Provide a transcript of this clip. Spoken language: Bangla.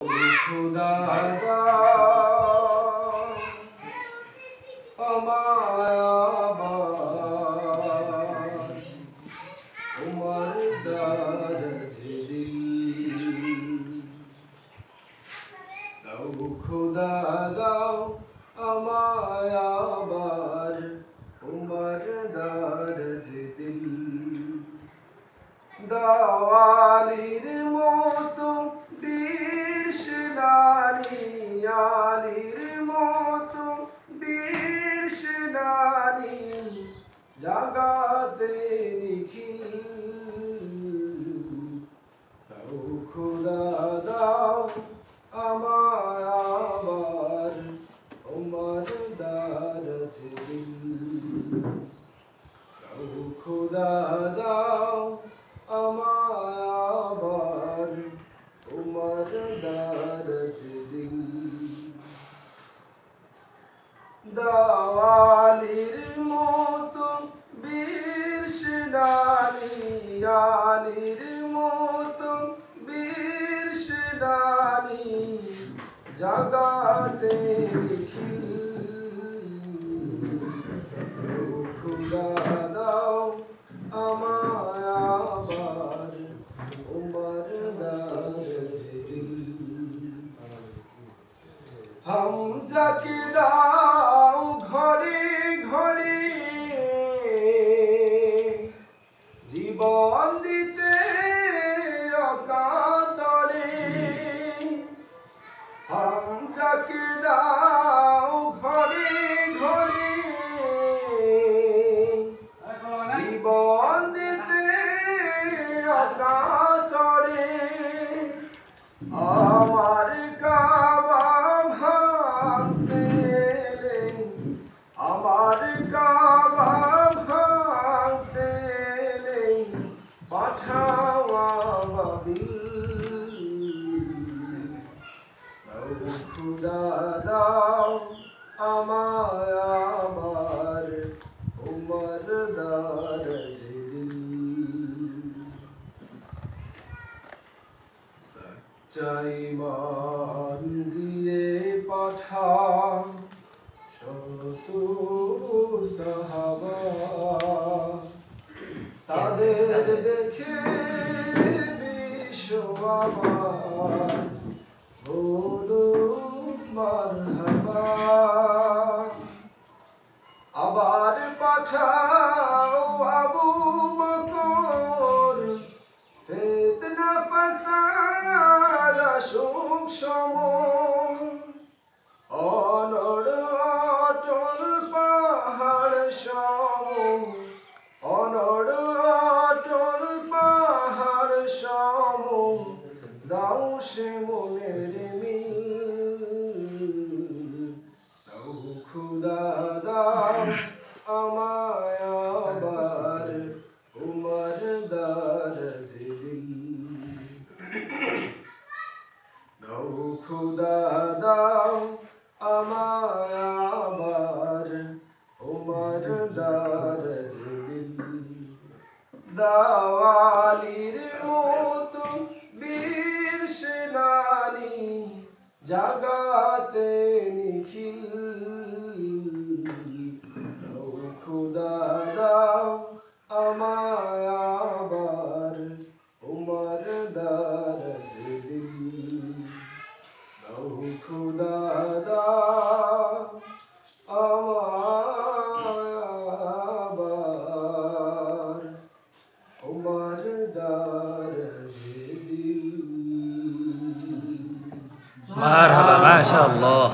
খুদা দাও আমায় আবার তোমার দরজে দিল দাও খুদা দাও আমায় আবার তোমার দরজে দিল দাওয়ালির মতো বীর সেনানি আলির মতো বীর সেনানি জাগাতে নিখিল দাও খুদা দাও আমায় আবার তোমার দরজে দিল দাও খুদা দাও আমায় আবার তোমার দরজে দিল দাওয়ালির মতো বীর সেনানি আলির মতো বীর সেনানি জাগাতে নিখিল খুদা দাও আমায় আবার তোমার দরজে দিল হামজাকে দাও ঘরে ঘরে জীবন দিতে অকাতরে হামজাকে দাও ঘরে ঘরে জীবন দিতে অকাতরে আমার কাবা ভাঙতে এলে আমার কাবা ভাঙতে এলে পাঠাও আবাবিল দাও খুদা দাও আমায় আবার তোমার দরজে দিল সচ্চাই মান দিয়ে পাঠাও শত সাহাবা তাদের দেখে বিশ্ব আমার বলুন মারহাবা আবার পাঠাও আবু বকর ফিতনা ফাসাদ আসুক সমন অনড় অটল পাহাড় সম অনড় অটল পাহাড় সম দাও সে মনের মিল দাও খুদা দাও আমায় আবার তোমার দরজে দিল দাও খুদা দাও আমায় আবার তোমার দরজে দিল দাওয়ালির মতো বীর সেনানি জাগাতে নিখিল দাও খুদা দাও আমায় আবার তোমার দরজে দিল দাও খুদা দাও আমায় আবার তোমার দরজে দিল মারহাবা মাশাআল্লাহ।